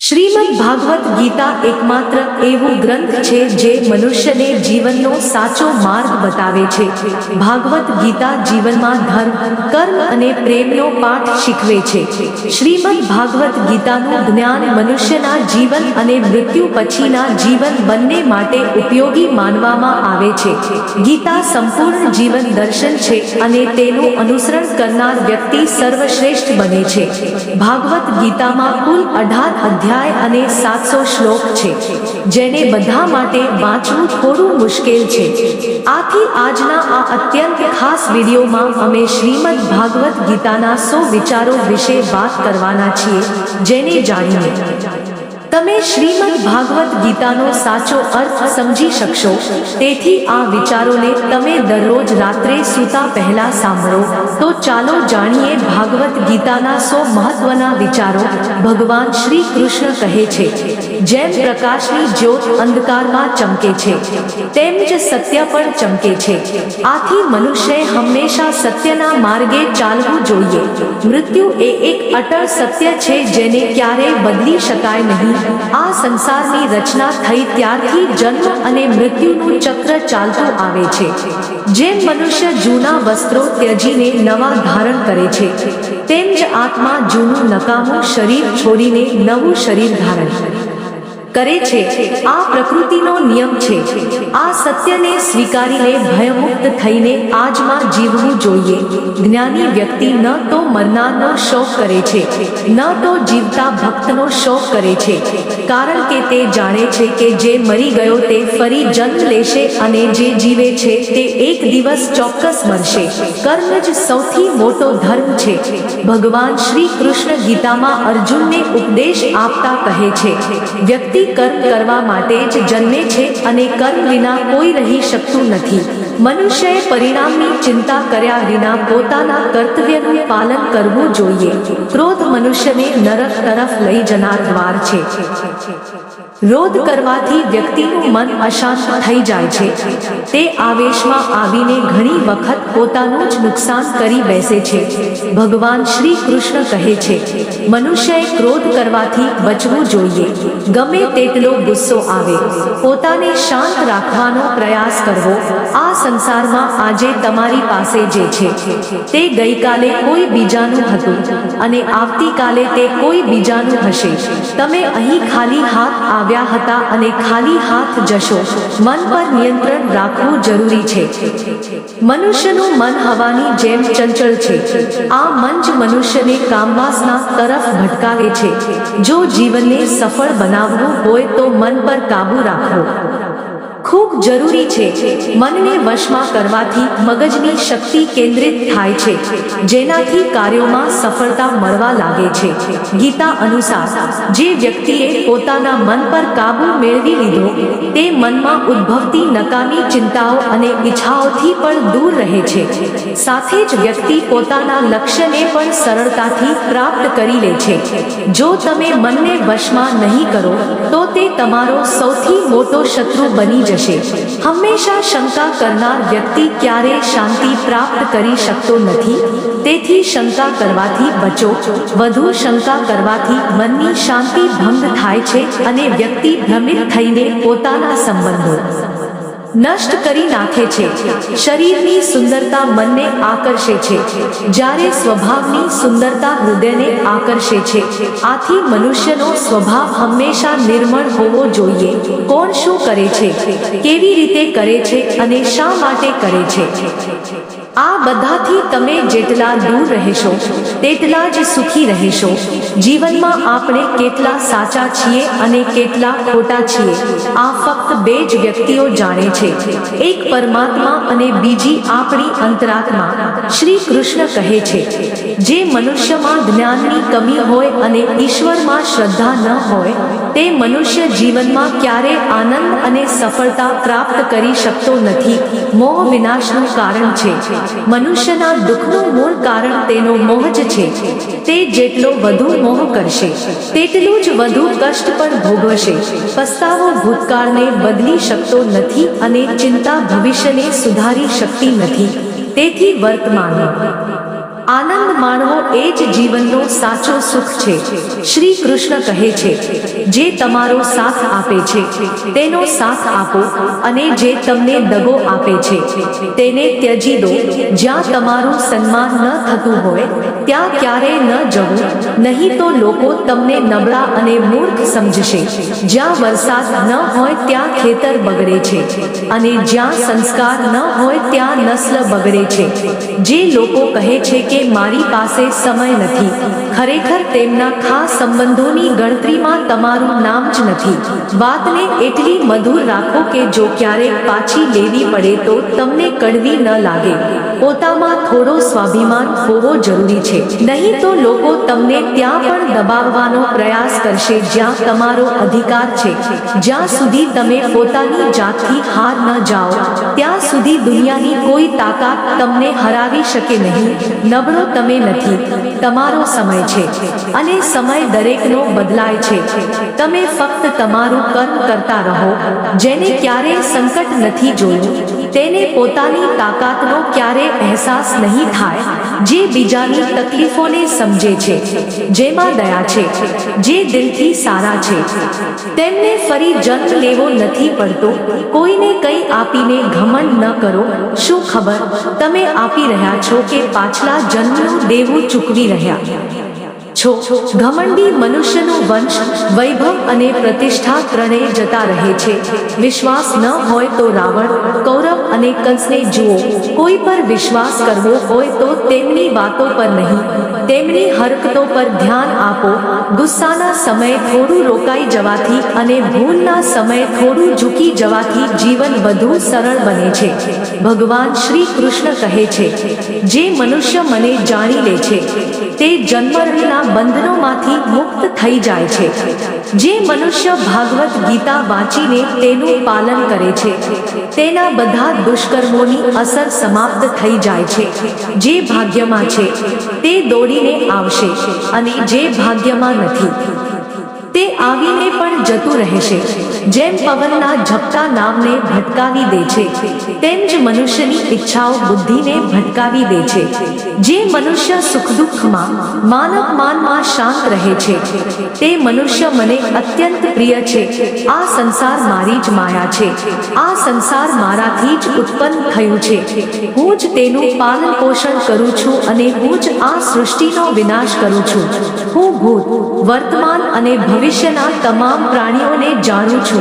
શ્રીમદ ભાગવત ગીતા એકમાત્ર એવું ગ્રંથ છે જે મનુષ્યને જીવનનો સાચો માર્ગ બતાવે છે. ભાગવત ગીતા જીવનમાં ધર્મ, કર્મ અને પ્રેમનો પાઠ શીખવે છે. શ્રીમદ ભાગવત ગીતાનું જ્ઞાન મનુષ્યના જીવન અને મૃત્યુ પછીના જીવન બંને માટે ઉપયોગી માનવામાં આવે છે. ગીતા સંપૂર્ણ જીવન દર્શન છે અને તેનું અનુસરણ કરનાર વ્યક્તિ સર્વશ્રેષ્ઠ બને છે. ભાગવત ગીતામાં કુલ 18 અધ્યાય અને 700 શ્લોક છે, જેને બધા માટે વાંચવું થોડું મુશ્કેલ છે. આથી આજના આ અત્યંત ખાસ વિડીયોમાં અમે શ્રીમદ ભાગવત ગીતાના 100 વિચારો વિશે વાત કરવાના છીએ, જેને જાણીને તમે શ્રીમદ ભાગવત ગીતાનો સાચો અર્થ સમજી શકશો. તેથી આ વિચારોને તમે દરરોજ રાત્રે સૂતા પહેલા સાંભળો. તો ચાલો જાણીએ ભાગવત ગીતાના 100 મહત્વના વિચારો. ભગવાન શ્રી કૃષ્ણ કહે છે, જેમ પ્રકાશની જ્યોત અંધકારમાં ચમકે છે, તેમ જ સત્ય પણ ચમકે છે. આથી મનુષ્યએ હંમેશા સત્યના માર્ગે ચાલવું જોઈએ. મૃત્યુ એ એક અટળ સત્ય છે જેને ક્યારેય બદલી શકાય નહીં. આ સંસારની રચના થઈ ત્યારથી જન્મ અને મૃત્યુનું ચક્ર ચાલતું આવે છે. જેમ મનુષ્ય જૂના વસ્ત્રો ત્યજીને નવા ધારણ કરે છે, તેમ જ આત્મા જૂનું નકામું શરીર છોડીને નવું શરીર ધારણ કરે છે. આ પ્રકૃતિનો નિયમ છે. આ સત્યને સ્વીકારીને ભયમુક્ત થઈને આજમાં જીવવું જોઈએ. જ્ઞાની વ્યક્તિ ન તો મરનારનો શોક કરે છે, ન તો જીવતા ભક્તનો શોક કરે છે, કારણ કે તે જાણે છે કે જે મરી ગયો તે ફરી જન્મ લેશે અને જે જીવે છે તે એક દિવસ ચોક્કસ મરશે. કર્મ જ સૌથી મોટો ધર્મ છે. ભગવાન શ્રી કૃષ્ણ ગીતામાં અર્જુનને ઉપદેશ આપતા કહે છે, વ્યક્તિ કર્મ કરવા માટે જ જન્મે છે અને કર્મ વિના કોઈ રહી શકતું નથી. મનુષ્યએ પરિણામની ચિંતા કર્યા વિના પોતાના કર્તવ્યનું પાલન કરવું જોઈએ. ક્રોધ મનુષ્યને નરક તરફ લઈ જનાર દ્વાર છે. ક્રોધ કરવાથી વ્યક્તિનું મન અશાંત થઈ જાય છે. તે આવેશમાં આવીને ઘણી વખત પોતાનું જ નુકસાન કરી બેસે છે. ભગવાન શ્રી કૃષ્ણ કહે છે, મનુષ્યએ ક્રોધ કરવાથી બચવું જોઈએ. ગમે તેટલો ગુસ્સો આવે, પોતાને શાંત રાખવાનો પ્રયાસ કરવો. આ સંસારમાં આજે તમારી પાસે જે છે તે ગઈકાલે કોઈ બીજાનું હતું અને આવતીકાલે તે કોઈ બીજાનું હશે. તમે અહીં ખાલી હાથ આવ્યા હતા અને ખાલી હાથ જશો. મન પર નિયંત્રણ રાખવું જરૂરી છે. મનુષ્યનું મન હવાની જેમ ચંચળ છે. આ મન જ મનુષ્યને કામવાસના તરફ ભટકાવે છે. જો જીવનને સફળ બનાવવું હોય તો મન પર કાબૂ રાખવો ખૂબ જરૂરી છે. મનને વશમાં કરવાથી મગજની શક્તિ કેન્દ્રિત થાય છે, જેનાથી કાર્યોમાં સફળતા મળવા લાગે છે. ગીતા અનુસાર જે વ્યક્તિએ પોતાના મન પર કાબૂ મેળવી લીધો તે મનમાં ઉદ્ભવતી નકામી ચિંતાઓ અને ઈચ્છાઓથી પણ દૂર રહે છે. સાથે જ વ્યક્તિ પોતાના લક્ષ્યને પણ સરળતાથી પ્રાપ્ત કરી લે છે. જો તમે મનને વશમાં નહીં કરો તો તે તમારો સૌથી મોટો શત્રુ બની જશે. હંમેશા શંકા કરનાર વ્યક્તિ ક્યારેય શાંતિ પ્રાપ્ત કરી શકતો નથી. તેથી શંકા કરવાથી બચો. વધુ શંકા કરવાથી મનની શાંતિ ભંગ થાય છે અને વ્યક્તિ ભ્રમિત થઈને પોતાના સંબંધો નષ્ટ કરી નાખે છે. શરીરની સુંદરતા મનને આકર્ષે છે, જ્યારે સ્વભાવની સુંદરતા હૃદયને આકર્ષે છે. આથી મનુષ્યનો સ્વભાવ હંમેશા નિર્મળ હોવો જોઈએ. કોણ શું કરે છે, કેવી રીતે કરે છે અને શા માટે કરે છે, આ બધાથી તમે જેટલા દૂર રહેશો તેટલા જ સુખી રહેશો. જીવનમાં આપણે કેટલા સાચા છીએ અને કેટલા ખોટા છીએ, આ ફક્ત બે જ વ્યક્તિઓ જાણે છે, એક પરમાત્મા અને બીજી આપણી અંતરાત્મા. શ્રી કૃષ્ણ કહે છે, જે મનુષ્યમાં જ્ઞાનની કમી હોય અને ઈશ્વરમાં શ્રદ્ધા ન હોય તે મનુષ્ય જીવનમાં ક્યારે આનંદ અને સફળતા પ્રાપ્ત કરી શકતો નથી. મોહ વિનાશનું કારણ છે. મનુષ્યના દુઃખનું મૂળ કારણ તેનો મોહ જ છે. તે જેટલો વધુ મોહ કરશે તેટલું જ વધુ કષ્ટ પણ ભોગવશે. પસ્તાવો ભૂતકાળને બદલી શકતો નથી અને ચિંતા ભવિષ્યને સુધારી શકતી નથી. તેથી વર્તમાન આનંદ માણવો એ જ જીવનનો સાચો સુખ છે. શ્રી કૃષ્ણ કહે છે, જે તમારો સાથ આપે છે તેનો સાથ આપો, અને જે તમને દગો આપે છે તેને ત્યજી દો. જ્યાં તમારું સન્માન ન થતું હોય ત્યાં ક્યારેય ન જવું, નહીં તો લોકો તમને નબળા અને મૂર્ખ સમજશે. જ્યાં વરસાદ ન હોય ત્યાં ખેતર બગડે છે, અને જ્યાં સંસ્કાર ન હોય ત્યાં નસ્લ બગડે છે. જે લોકો કહે છે કે મારી પાસે સમય નથી, ખરેખર તેમના ખાસ સંબંધોની ગણતરીમાં તમારું નામ જ નથી. વાતને એટલી મધુર રાખો કે જો ક્યારેક પાછી લેવી પડે તો તમને કડવી ન લાગે. પોતામાં થોડો સ્વાભિમાન હોવો જરૂરી છે, નહીં તો લોકો તમને ત્યાં પણ દબાવવાનો પ્રયાસ કરશે જ્યાં તમારો અધિકાર છે. જ્યાં સુધી તમે પોતાની જાતથી હાર ન જાઓ ત્યાં સુધી દુનિયાની કોઈ તાકાત તમને હરાવી શકે નહીં. નબળો તમે નથી, તમારો સમય છે, અને સમય દરેકનો બદલાય છે. તમે ફક્ત તમારું કર્મ કરતા રહો. જેને ક્યારેય સંકટ નથી જોયું તેને પોતાની તાકાતનો ક્યારેય અહેસાસ નહીં થાય. જે બીજાની તકલીફોને સમજે છે, જેમાં દયા છે, જે દિલથી સારા છે, તેમને ફરી જન્મ લેવો નથી પડતો. કોઈને કંઈ આપીને ઘમંડ ન કરો. શું ખબર તમે આપી રહ્યા છો કે પાછલા જન્મનું દેવું ચૂકવી રહ્યા છો. ઘમંડી મનુષ્યનું વંશ, વૈભવ અને પ્રતિષ્ઠા ત્રણેય જતા રહે છે. વિશ્વાસ ન હોય તો રાવણ, કૌરવ અને કંસને જુઓ. કોઈ પર વિશ્વાસ કરવો હોય તો તેમની વાતો પર નહીં, તેમની હરકતો પર ધ્યાન આપો. ગુસ્સાના સમયે થોડું રોકાઈ જવાથી અને ભૂલના સમયે થોડું ઝૂકી જવાથી જીવન વધુ સરળ બને છે. ભગવાન શ્રી કૃષ્ણ કહે છે, જે મનુષ્ય મને જાણી લે છે તે જન્મરના બંધનોમાંથી મુક્ત થઈ જાય છે. જે મનુષ્ય ભાગવત ગીતા વાંચીને તેનું પાલન કરે છે તેના બધા દુષ્કર્મોની અસર સમાપ્ત થઈ જાય છે. જે ભાગ્યમાં છે તે દોડીને આવશે, અને જે ભાગ્યમાં નથી તે આવીને પણ જતું રહેશે. જેમ પવનના ઝપટા નામને ભટકાવી દે છે તેમ જ મનુષ્યની ઈચ્છાઓ બુદ્ધિને ભટકાવી દે છે. જે મનુષ્ય સુખ દુઃખમાં, માન અપમાનમાં શાંત રહે છે તે મનુષ્ય મને અત્યંત પ્રિય છે. આ સંસાર મારી જ માયા છે. આ સંસાર મારાથી જ ઉત્પન્ન થયું છે. હું જ તેનું પાલન પોષણ કરું છું અને હું જ આ સૃષ્ટિનો વિનાશ કરું છું. હું ભૂત, વર્તમાન અને ભવિષ્યના તમામ પ્રાણીઓને જાણું છું,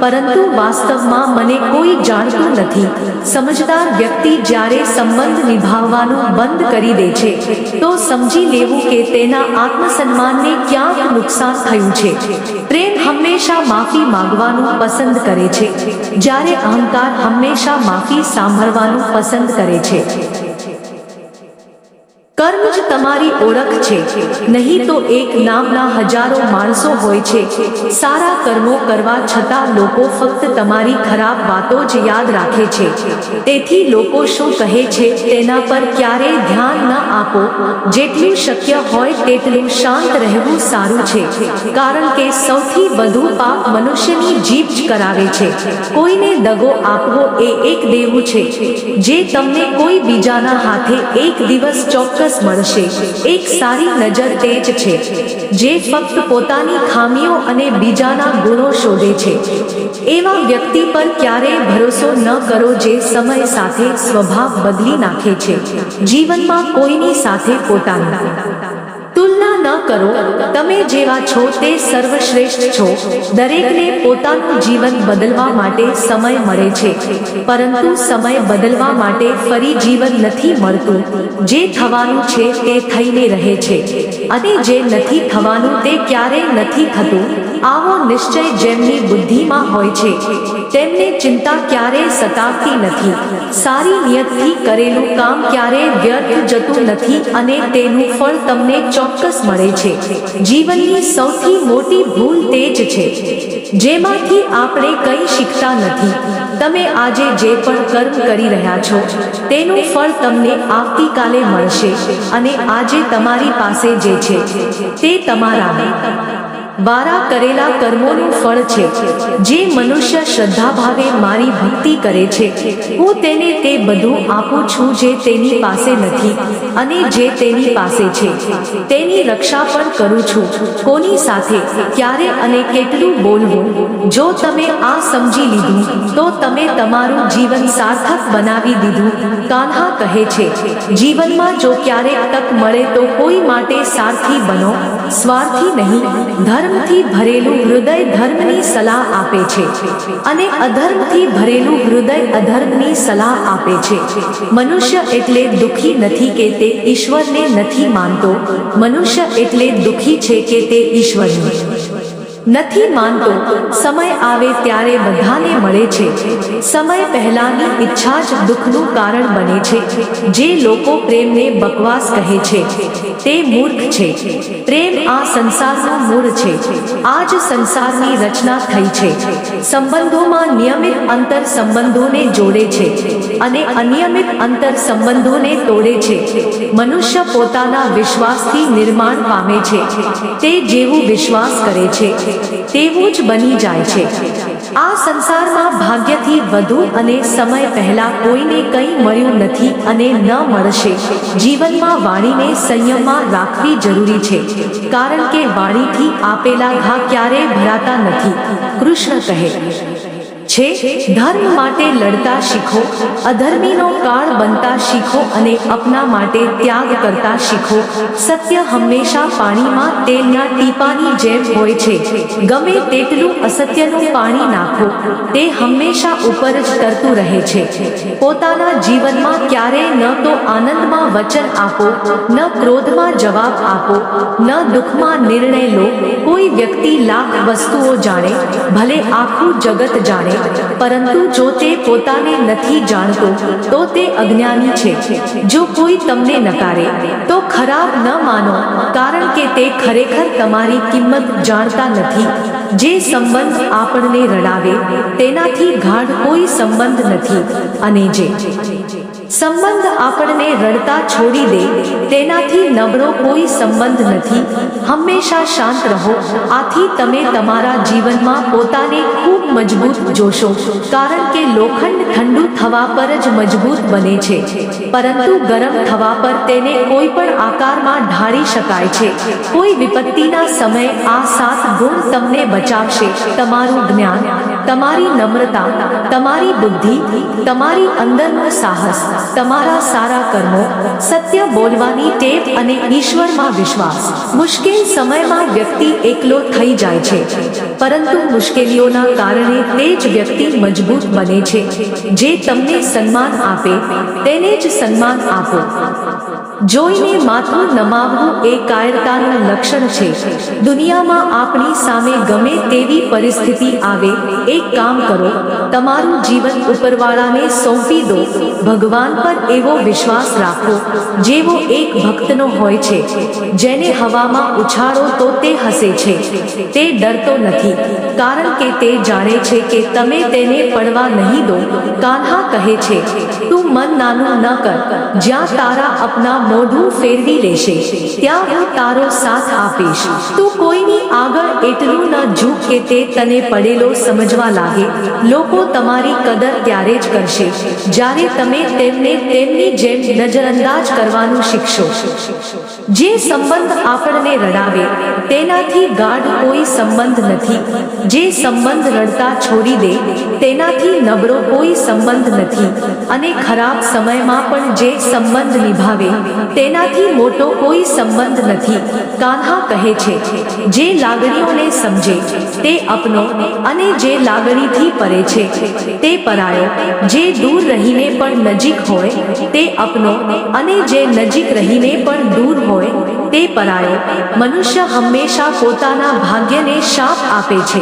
પરંતુ વાસ્તવમાં મને કોઈ જાણતું નથી. સમજદાર વ્યક્તિ જ્યારે સંબંધ નિભાવવાનું બંધ કરી દે છે તો સમજી લેવું કે તેના આત્મસન્માનને ક્યાંક નુકસાન થયું છે. પ્રેમ હંમેશા માફી માંગવાનું પસંદ કરે છે, જ્યારે અહંકાર હંમેશા માફી સાંભળવાનું પસંદ કરે છે. કર્મ જ તમારી ઓળખ છે, નહીં તો એક નામના હજારો માણસો હોય છે. સારા કર્મો કરવા છતાં લોકો ફક્ત તમારી ખરાબ વાતો જ યાદ રાખે છે. તેથી લોકો શું કહે છે તેના પર ક્યારેય ધ્યાન ન આપો. જેટલું શક્ય હોય તેટલું શાંત રહેવું સારું છે, કારણ કે સૌથી વધુ પાપ મનુષ્યની જીભ જ કરાવે છે. કોઈને દગો આપવો એ એક દેવું છે જે તમને કોઈ બીજાના હાથે એક દિવસ ચોક્કસ મળશે. એક સારી નજર તે જ છે જે ફક્ત પોતાની ખામીઓ અને બીજાના ગુણો શોધે છે. એવા વ્યક્તિ પર ક્યારેય ભરોસો ન કરો જે સમય સાથે સ્વભાવ બદલી નાખે છે. જીવનમાં કોઈની સાથે પોતાની તુલના ન કરો. તમે જેવા છો તે સર્વશ્રેષ્ઠ છો. દરેકને પોતાનું જીવન બદલવા માટે સમય મળે છે, પરંતુ સમય બદલવા માટે ફરી જીવન નથી મળતું. જે થવાનું છે તે થઈને રહે છે, અને જે નથી થવાનું તે ક્યારેય નથી થતું. આવો નિશ્ચય જેમની બુદ્ધિમાં હોય છે તેમને ચિંતા ક્યારેય સતાવતી નથી. સારી નિયતથી કરેલું કામ ક્યારેય વ્યર્થ જતું નથી, અને તેનું ફળ તમને ચોક્કસ મળે છે. જીવનની સૌથી મોટી ભૂલ તે જ છે જેમાંથી આપણે કંઈ શીખતા નથી. તમે આજે જે પણ કર્મ કરી રહ્યા છો તેનું ફળ તમને આવતીકાલે મળશે, અને આજે તમારી પાસે જે છે તે તમારા વારા કરેલા કર્મોનું ફળ છે. જે મનુષ્ય શ્રદ્ધાભાવે મારી ભક્તિ કરે છે, હું તેને તે બધું આપું છું જે તેની પાસે નથી, અને જે તેની પાસે છે તેની રક્ષા પણ કરું છું. કોની સાથે, ક્યારે અને કેટલું બોલવું? જો તમે આ સમજી લીધું તો તમે તમારું જીવન સાર્થક બનાવી દીધું. કાન્હા કહે છે, જીવનમાં જો ક્યારેક તક મળે તો કોઈ માટે સારથી બનો, સ્વાર્થી નહીં. ધર્મથી ભરેલું હૃદય ધર્મની સલાહ આપે છે, અને અધર્મથી ભરેલું હૃદય અધર્મની સલાહ આપે છે. મનુષ્ય એટલે દુઃખી નથી કે તે ઈશ્વરને નથી માનતો. મનુષ્ય એટલે દુઃખી છે કે તે ઈશ્વરને નથી માનતો. સમય આવે ત્યારે બધાને મળે છે. સમય પહેલાની ઈચ્છા જ દુઃખનું કારણ બને છે. જે લોકો પ્રેમને બકવાસ કહે છે તે મૂર્ખ છે. પ્રેમ આ સંસારનું મૂળ છે. આ જ સંસારની રચના થઈ છે. સંબંધોમાં નિયમિત અંતર સંબંધોને જોડે છે, અને અનિયમિત અંતર સંબંધોને તોડે છે. મનુષ્ય પોતાના વિશ્વાસથી નિર્માણ પામે છે. તે જેવું વિશ્વાસ કરે છે તેવું જ બની જાય છે. આ સંસારમાં ભાગ્યથી વધુ અને સમય પહેલા કોઈને કંઈ મળ્યું નથી અને ન મળશે. જીવનમાં વાણીને સંયમમાં રાખવી જરૂરી છે, કારણ કે વાણીથી આપેલા ઘા ક્યારેય ભરાતા નથી. કૃષ્ણ કહે છે, ધર્મ માટે લડતા શીખો, અધર્મીનો કાળ બનતા શીખો, અને અપના માટે ત્યાગ કરતા શીખો. સત્ય હંમેશા પાણીમાં તેલના ટીપાની જેમ હોય છે. ગમે તેટલું અસત્યનું પાણી નાખો, તે હંમેશા ઉપર જ તરતું રહે છે. પોતાના જીવનમાં ક્યારેય ન તો આનંદમાં વચન આપો, ન ક્રોધમાં જવાબ આપો, ન દુઃખમાં નિર્ણય લો. કોઈ વ્યક્તિ લાખ વસ્તુઓ જાણે, ભલે આખું જગત જાણે, પરંતુ જો તે પોતાને નથી જાણતો તો તે અજ્ઞાની છે. જો કોઈ તમને નકારે તો ખરાબ ન માનો, કારણ કે તે ખરેખર તમારી કિંમત જાણતા નથી. જે સંબંધ આપણને રડાવે તેનાથી ગાઢ કોઈ સંબંધ નથી, અને જે સંબંધ આપણને રડતા છોડી દે તેનાથી નબળો કોઈ સંબંધ નથી. હંમેશા શાંત રહો. આથી તમે તમારા જીવનમાં પોતાને ખૂબ મજબૂત જોશો, કારણ કે લોખંડ ઠંડુ થવા પર જ મજબૂત બને છે, પરંતુ ગરમ થવા પર તેને કોઈ પણ આકારમાં ઢાળી શકાય છે. કોઈ વિપત્તિના સમયે આ 7 ગુણ તમને બચાવશે: તમારું જ્ઞાન, તમારી નમ્રતા, તમારી બુદ્ધિ, તમારી અંદરનું સાહસ, તમારા સારા કર્મો, સત્ય બોલવાની ટેવ અને ઈશ્વરમાં વિશ્વાસ. મુશ્કેલ સમયમાં વ્યક્તિ એકલો થઈ જાય છે, પરંતુ મુશ્કેલીઓના કારણે તે જ વ્યક્તિ મજબૂત બને છે. જે તમને સન્માન આપે તેને જ સન્માન આપો. જોઈને માથું નમાવવું એ કાયરતાનું લક્ષણ છે. દુનિયામાં આપણી સામે ગમે તેવી પરિસ્થિતિ આવે, એક કામ કરો, તમારું જીવન ઉપરવાળાને સોંપી દો. ભગવાન પર એવો વિશ્વાસ રાખો જેવો એક ભક્તનો હોય છે. જેને હવામાં ઉછાળો તો તે હસે છે, તે ડરતો નથી, કારણ કે તે જાણે છે કે તમે તેને પડવા નહીં દો. કાન્હા કહે છે, તું મન નાનું ન કર. જ્યાં તારા અપના મોઢું ફેરવી લેશે ત્યાં હું તારો સાથ આપીશ. તું કોઈની આગળ એટલું ન ઝૂક કે તે તને પડેલો સમજવા લાગે. લોકો તમારી કદર ત્યારે જ કરશે જ્યારે તમે તેમને તેમની જેમ નજરઅંદાજ કરવાનું શીખશો. જે સંબંધ આપણને રડાવે તેનાથી ગાઢ કોઈ સંબંધ નથી. જે સંબંધ રડતા છોડી દે તેનાથી નબળો કોઈ સંબંધ નથી. અને ખરાબ સમયમાં પણ જે સંબંધ નિભાવે તેનાથી મોટો કોઈ સંબંધ નથી. કાન્હા કહે છે, જે લાગણીઓને સમજે તે અપનો, અને જે લાગણીથી પરે છે તે પરાયો. જે દૂર રહીને પણ નજીક હોય તે અપનો, અને જે નજીક રહીને પણ દૂર હોય તે પરાયો. મનુષ્ય હંમેશા પોતાના ભાગ્યને શાપ આપે છે,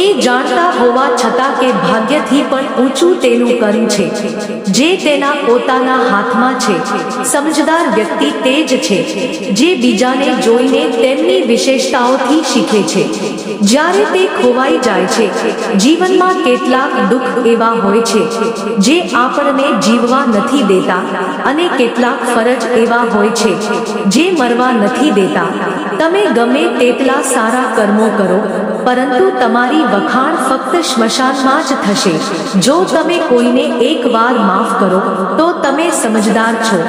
એ જાણતા હોવા છતાં કે ભાગ્યથી પણ ઊંચું તેનું કર્મ છે. જે તેના પોતાના હાથમાં છે. સમજદાર વ્યક્તિ તે જ છે જે બીજાને જોઈને તેમની વિશેષતાઓથી શીખે છે. જ્યારે તે ખોવાઈ જાય છે, જીવનમાં કેટલાક દુઃખ એવા હોય છે જે આપણને જીવવા નથી દેતા, અને કેટલાક ફરજ એવા હોય છે જે મરવા નથી દેતા. તમે ગમે તેટલા સારા કર્મો કરો, પરંતુ તમારી વખાણ ફક્ત સ્મશાનમાં જ થશે. જો તમે કોઈને એકવાર માફ કરો તો તમે સમજદાર છો.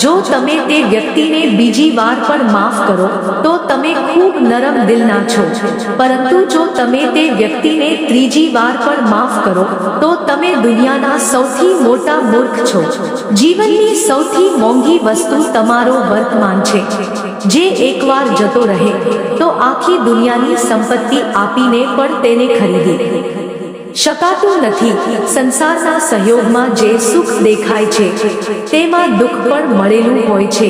જો તમે તે વ્યક્તિને બીજી વાર પણ માફ કરો તો તમે ખૂબ નરમ દિલના છો. પરંતુ જો તમે તે વ્યક્તિને ત્રીજી વાર પણ માફ કરો તો તમે દુનિયાના સૌથી મોટા મૂર્ખ છો. જીવનની સૌથી મોંઘી વસ્તુ તમારો વર્તમાન છે, જે એકવાર જતો રહે તો આખી દુનિયાની સંપત્તિ આપીને પણ તેને ખરીદી શકાતું નથી. સંસારના સહયોગમાં જે સુખ દેખાય છે તેમાં દુઃખ પણ મળેલું હોય છે,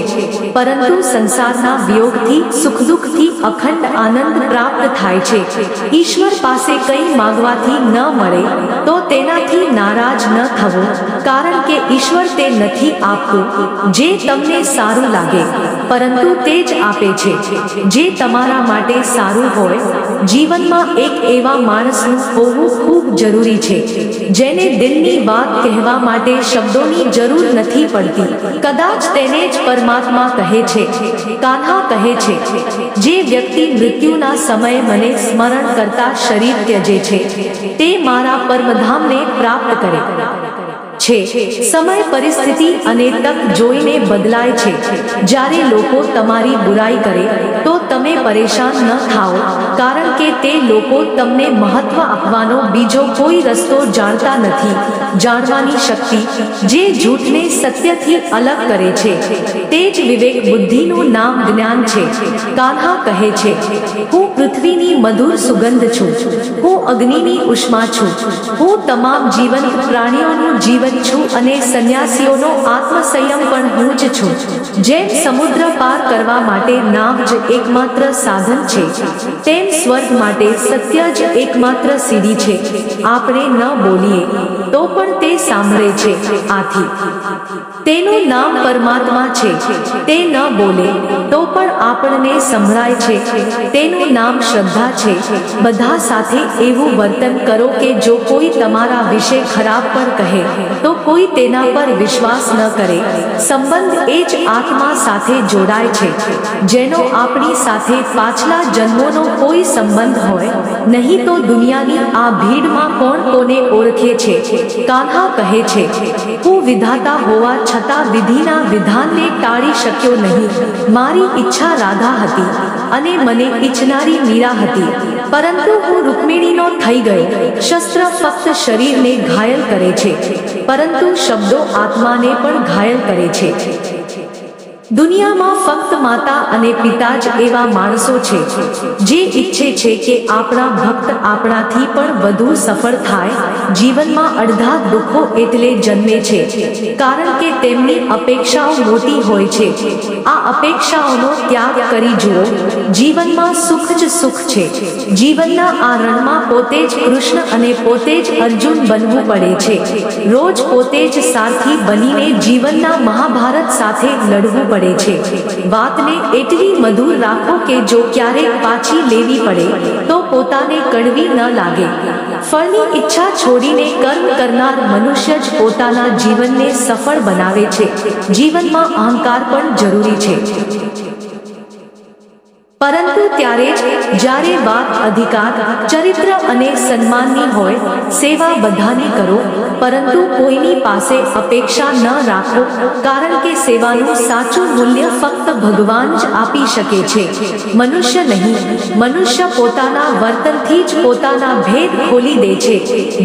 પરંતુ સંસારના વિયોગથી સુખ-દુઃખથી અખંડ આનંદ પ્રાપ્ત થાય છે. ઈશ્વર પાસે કંઈ માંગવાથી ન મળે તો તેનાથી નારાજ ન થવું, કારણ કે ઈશ્વર તે નથી આપતું જે તમને સારું લાગે, પરંતુ તે જ આપે છે જે તમારા માટે સારું હોય. જીવનમાં એક એવા માણસનું હોવું ખૂબ જરૂરી છે જેને દિલની વાત કહેવા માટે શબ્દોની જરૂર નથી પડતી. કદાચ તેને જ પરમાત્મા કહે છે. કાન્હા કહે છે, જે વ્યક્તિ મૃત્યુના સમયે મને સ્મરણ કરતા શરીર ત્યજે છે તે મારા પરમધામને પ્રાપ્ત કરે છે. સમય, પરિસ્થિતિ અને તક જોઈને બદલાય છે. જ્યારે લોકો તમારી બુરાઈ કરે તો તમે પરેશાન ન થાઓ, કારણ કે તે લોકો તમને મહત્વ આપવાનો બીજો કોઈ રસ્તો જાણતા નથી. જાણવાની શક્તિ જે જૂઠને સત્યથી અલગ કરે છે તે જ વિવેક બુદ્ધિનું નામ જ્ઞાન છે. કાન્હા કહે છે, હું પૃથ્વીની મધુર સુગંધ છું, હું અગ્નિની ઉષ્મા છું, હું તમામ જીવંત પ્રાણીઓનું જીવન છું, અને સંન્યાસીઓનો આત્મસંયમ પણ હું જ છું. જેમ સમુદ્ર પાર કરવા માટે નાવ જ એકમાત્ર સાધન છે, તેમ સ્વર્ગ માટે સત્ય જ એકમાત્ર સીડી છે. આપણે ન બોલીએ તો પણ તે સાંભળે છે, આથી તેનું નામ પરમાત્મા છે. તે ન બોલે તો પણ આપણને સંભળાય છે, તેનું નામ શ્રદ્ધા છે. બધા સાથે એવું વર્તન કરો કે જો કોઈ તમારા વિશે ખરાબ પણ કહે તો કોઈ તેના પર વિશ્વાસ ન કરે. સંબંધ એ જ આત્મા સાથે જોડાય છે, જેનો આપણી સાથે પાછલા જન્મોનો કોઈ સંબંધ હોય નહીં તો દુનિયાની આ ભીડમાં કોણ કોને ઓળખે છે. કાન્હા કહે છે, હું વિધાતા હોવા છતાં વિધિના વિધાનને ટાળી શક્યો નહીં. મારી ઈચ્છા રાધા હતી અને મને ઈચ્છનારી મીરા હતી, પરંતુ હું રૂકમિણીનો થઈ ગયો. શસ્ત્ર ફક્ત શરીરને ઘાયલ કરે છે, પરંતુ શબ્દો આત્માને પણ ઘાયલ કરે છે. દુનિયામાં ફક્ત માતા અને પિતા જ એવા માણસો છે જે ઈચ્છે છે કે આપણા ભક્ત આપણાથી પણ વધુ સફળ થાય. જીવનમાં અડધા દુઃખો એટલે જન્મે છે કારણ કે તેમની અપેક્ષાઓ મોટી હોય છે. આ અપેક્ષાઓનો ત્યાગ કરી જુઓ. જીવનમાં સુખ જ સુખ છે. જીવનના આ રણમાં પોતે જ કૃષ્ણ અને પોતે જ અર્જુન બનવું પડે છે. રોજ પોતે જ સારથી બનીને જીવનના મહાભારત સાથે લડવું પડે છે. વાતને એટલી મધુર રાખો કે જો ક્યારેક પાછી લેવી પડે તો પોતાને કડવી ન લાગે. ફળની ઈચ્છા છોડીને કર્મ કરનાર મનુષ્ય જ પોતાના જીવનને સફળ બનાવે છે. જીવનમાં અહંકાર પણ જરૂરી છે, પરંતુ ત્યારે જ જ્યારે વાત અધિકાર, ચરિત્ર અને સન્માનની હોય. સેવા બધાની કરો, પરંતુ કોઈની પાસે અપેક્ષા ન રાખો, કારણ કે સેવાનું સાચું મૂલ્ય ફક્ત ભગવાન જ આપી શકે છે, મનુષ્ય નહીં. મનુષ્ય પોતાના વર્તનથી જ પોતાના ભેદ ખોલી દે છે.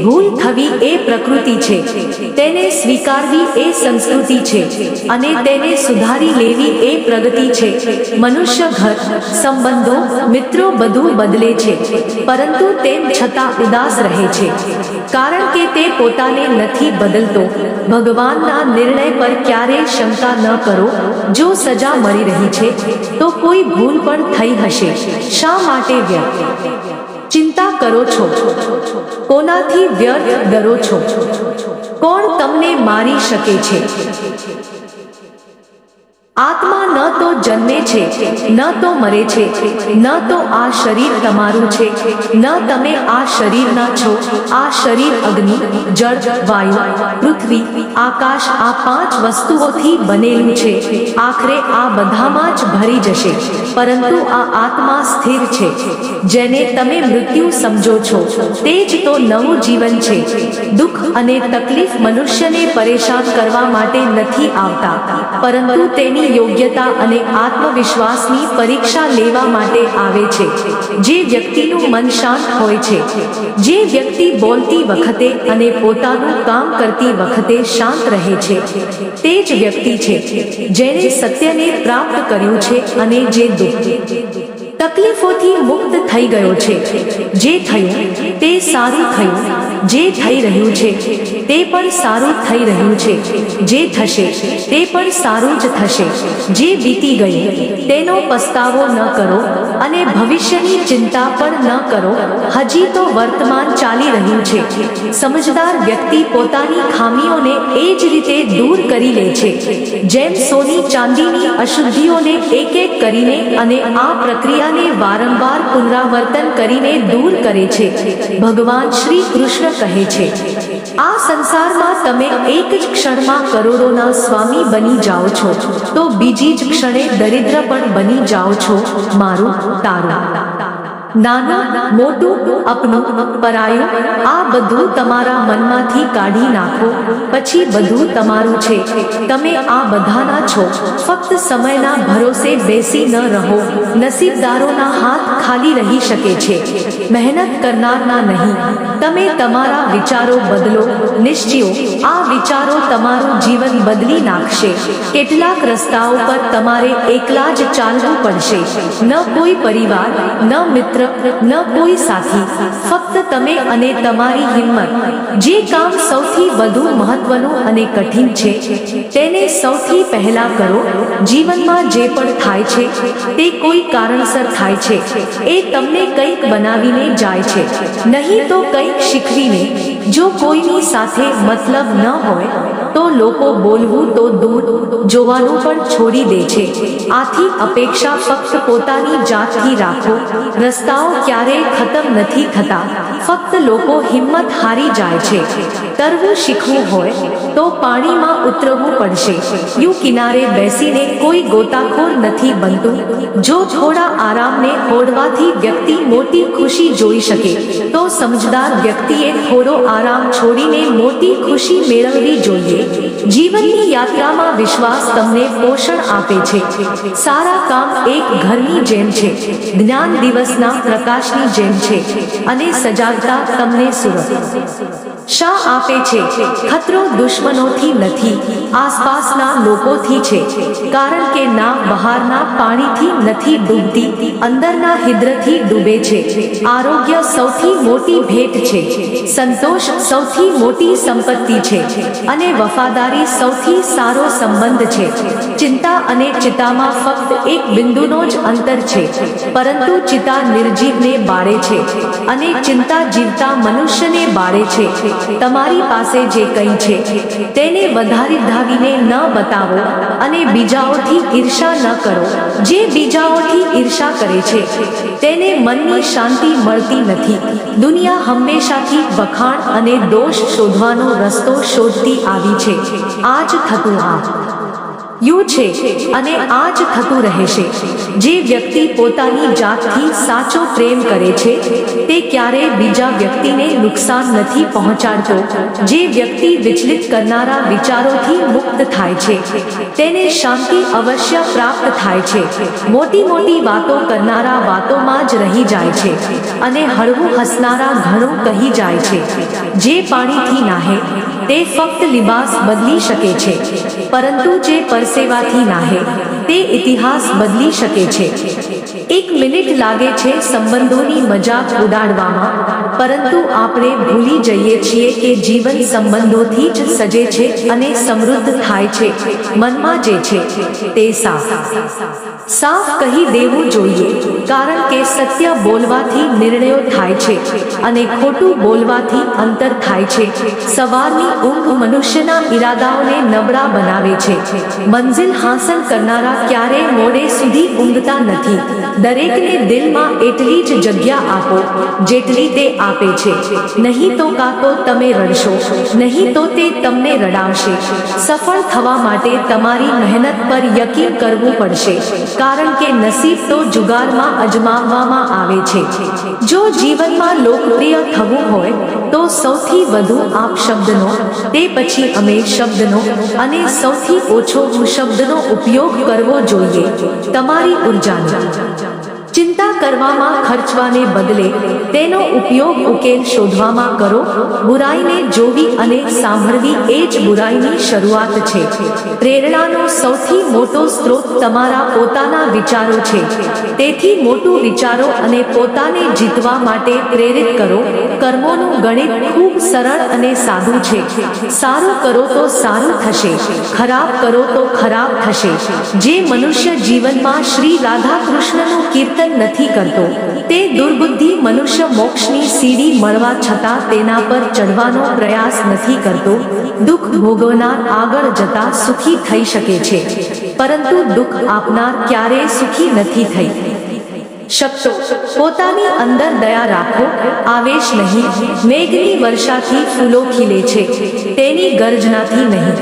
ભૂલ થવી એ પ્રકૃતિ છે, તેને સ્વીકારવી એ સંસ્કૃતિ છે, અને તેને સુધારી લેવી એ પ્રગતિ છે. મનુષ્ય ઘર, સંબંધો, મિત્રો બધું બદલે છે, પરંતુ તેમ છતાં ઉદાસ રહે છે, કારણ કે તે પોતાને નથી બદલતો. ભગવાનના નિર્ણય પર ક્યારેય શંકા ન કરો. જો સજા મળી રહી છે તો કોઈ ભૂલ પણ થઈ હશે. શા માટે વ્યર્થ ચિંતા કરો છો? કોનાથી વ્યર્થ ડરો છો? કોણ તમને મારી શકે છે? આત્મા ન તો જન્મે છે, ન તો મરે છે, ન તો આ શરીર તમારું છે, ન તમે આ શરીરના છો. આ શરીર અગ્નિ, જળ, વાયુ, પૃથ્વી, આકાશ આ 5 વસ્તુઓથી બનેલું છે. આખરે આ બધામાં જ ભરી જશે, પરંતુ આ આત્મા સ્થિર છે. જેને તમે મૃત્યુ સમજો છો તે જ તો નવું જીવન છે. દુઃખ અને તકલીફ મનુષ્યને પરેશાન કરવા માટે નથી આવતા, પરંતુ તેની યોગ્યતા અને આત્મવિશ્વાસની પરીક્ષા લેવા માટે આવે છે. જે વ્યક્તિનું મન શાંત હોય છે, જે વ્યક્તિ બોલતી વખતે અને પોતાનું કામ કરતી વખતે શાંત રહે છે, તે જ વ્યક્તિ છે જેણે સત્યને પ્રાપ્ત કર્યું છે અને જે દુઃખ તકલીફોથી મુક્ત થઈ ગયો છે. જે થયું તે સારું થયું, જે થઈ રહ્યું છે તે પણ સારું થઈ રહ્યું છે, જે થશે તે પણ સારું જ થશે. જે બીતી ગયું તેનો પસ્તાવો ન કરો અને ભવિષ્યની ચિંતા પણ ન કરો. હજી તો વર્તમાન ચાલી રહ્યું છે. સમજદાર વ્યક્તિ પોતાની ખામીઓને એ જ રીતે દૂર કરી લે છે જેમ સોની ચાંદીની અશુદ્ધિઓને એક એક કરીને, અને આ પ્રક્રિયાને વારંવાર પુનરાવર્તન કરીને દૂર કરે છે. ભગવાન શ્રી કૃષ્ણ કહે છે, આ સંસારમાં તમે એક જ ક્ષણમાં કરોડોના સ્વામી બની જાઓ છો, તો બીજી જ ક્ષણે દરિદ્ર પણ બની જાઓ છો. મારું, તારું, નાનું, મોટું, અપનું, પરાયું, આ બધું તમારા મનમાંથી કાઢી નાખો, પછી બધું તમારું છે. તમે આ બધાના છો. ફક્ત સમયના ભરોસે બેસી ન રહો. નસીબદારોના હાથ ખાલી રહી શકે છે, મહેનત કરનારના નહીં. તમે તમારા વિચારો બદલો, નિશ્ચયો. આ વિચારો તમારું જીવન બદલી નાખશે. કેટલાક રસ્તાઓ પર તમારે એકલા જ ચાલવું પડશે. ન કોઈ પરિવાર, ન મિત્ર, ન કોઈ સાથી, ફક્ત તમે અને તમારી હિંમત. જે કામ સૌથી વધુ મહત્વનું અને કઠિન છે તેને સૌથી પહેલા કરો. જીવનમાં જે પણ થાય છે તે કોઈ કારણસર થાય છે. એ તમને કંઈક બનાવીને જાય છે, નહીં તો કંઈક શીખવીને. જો કોઈની સાથે મતલબ ન હોય તો લોકો બોલવું તો દૂર, જોવાનું પણ છોડી દે છે. આથી અપેક્ષા ફક્ત પોતાની જાતથી રાખો. રસ્તાઓ ક્યારેય ખતમ નથી થતા, ફક્ત લોકો હિંમત હારી જાય છે. તરવું શીખવું હોય તો પાણીમાં ઉતરવું પડશે. યુ કિનારે બેસીને કોઈ ગોતાખોર નથી બનતું. જો થોડા આરામને ઓળવાથી વ્યક્તિ મોટી ખુશી જોઈ શકે, તો સમજદાર વ્યક્તિએ થોડો આરામ છોડીને મોટી ખુશી મેળવવી જોઈએ. જીવનની યાત્રામાં વિશ્વાસ તમને પોષણ આપે છે. સારા કામ એક ઘરની જેમ છે, જ્ઞાન દિવસના પ્રકાશની જેમ છે, અને સજાગતા તમને સુરક્ષા આપે છે. ખતરો દુશ્મનોથી નથી, આસપાસના લોકોથી છે. કારણ કે ના બહારના પાણીથી નથી ડૂબતી, અંદરના હિદ્રથી ડૂબે છે. આરોગ્ય સૌથી મોટી ભેટ છે, સંતોષ સૌથી મોટી સંપત્તિ છે, અને વફાદારી સૌથી સારો સંબંધ છે. ચિંતા અને ચિતામાં ફક્ત એક બિંદુનો જ અંતર છે, પરંતુ ચિતા નિર્જીવને બાળે છે અને ચિંતા જીવતા મનુષ્યને બાળે છે. તમારી પાસે જે કંઈ છે તેને વધારીને ન બતાવો અને બીજાઓથી ઈર્ષા ન કરો. જે બીજાઓથી ઈર્ષા કરે છે તેને મનની શાંતિ મળતી નથી. દુનિયા હંમેશાથી વખાણ અને દોષ શોધવાનો રસ્તો શોધતી આવી છે. આજ થતું યુ છે અને આ જ થતું રહેશે. જે વ્યક્તિ પોતાની જાતથી સાચો પ્રેમ કરે છે તે ક્યારેય બીજા વ્યક્તિને નુકસાન નથી પહોંચાડતો. જે વ્યક્તિ વિચલિત કરનારા વિચારોથી મુક્ત થાય છે તેને શાંતિ અવશ્ય પ્રાપ્ત થાય છે. મોટી મોટી વાતો કરનારા વાતોમાં જ રહી જાય છે, અને હળવું હસનારા ઘણું કહી જાય છે. જે પાણીથી નાહે તે ફક્ત લિબાસ બદલી શકે છે, પરંતુ જે પરસેવાથી નાહે તે ઇતિહાસ બદલી શકે છે. 1 મિનિટ લાગે છે સંબંધોની મજાક ઉડાડવામાં, પરંતુ આપણે ભૂલી જઈએ છીએ કે જીવન સંબંધોથી જ સજે છે અને સમૃદ્ધ થાય છે. મનમાં જે છે તે સાફ કહી દેવું જોઈએ, કારણ કે સત્ય બોલવાથી નિર્ણયો થાય છે અને ખોટું બોલવાથી અંતર થાય છે. સવારની ઊંઘ મનુષ્યના ઈરાદાઓને નબળા બનાવે છે. મંજિલ હાંસલ કરનારા ક્યારેય મોડે સુધી ઊંઘતા નથી. દરેકને દિલમાં એટલી જ જગ્યા આપો જેટલી તે આપે છે. નહીં તો કાં તો તમે રડશો, નહીં તો તે તમને રડાવશે. સફળ થવા માટે તમારી મહેનત પર યકીન કરવું પડશે, કારણ કે નસીબ તો જુગારમાં અજમાવવામાં આવે છે. જો જીવનમાં લોકપ્રિય થવું હોય તો સૌથી વધુ આપ શબ્દનો, તે પછી અમે શબ્દનો અને સૌથી ઓછો હું શબ્દનો ઉપયોગ કરવો જોઈએ. તમારી ઉર્જાની ચિંતા કરવામાં ખર્ચવાને બદલે તેનો ઉપયોગ ઉકેલ શોધવામાં કરો. બુરાઈને જોવી અને સાંભળવી એ જ બુરાઈની શરૂઆત છે. પ્રેરણાનો સૌથી મોટો સ્ત્રોત તમારા પોતાના વિચારો છે. તેથી મોટું વિચારો અને પોતાને જીતવા માટે પ્રેરિત કરો. કર્મોનું ગણિત ખૂબ સરળ અને સાદું છે. સારું કરો તો સારું થશે, ખરાબ કરો તો ખરાબ થશે. જે મનુષ્ય જીવનમાં શ્રી રાધા કૃષ્ણનું કીર્તન નથી કરતો તે દુર્બુદ્ધિ મનુષ્ય મોક્ષની સીડી મળવા છતાં તેના પર ચઢવાનો પ્રયાસ નથી કરતો. દુઃખ ભોગવનાર આગળ જતા સુખી થઈ શકે છે, પરંતુ દુઃખ આપનાર ક્યારેય સુખી નથી થઈ શકતો. પોતાની અંદર દયા રાખો, આવેશ નહીં. મેઘની વર્ષાથી ફૂલો ખીલે છે, તેની ગર્જનાથી નહીં.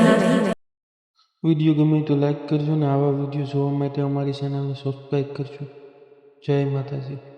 વિડીયો ગમે તો લાઈક કરજો ને આવા વિડીયો જોવા માટે અમારી ચેનલને સબસ્ક્રાઈબ કરજો. જય માતાજી.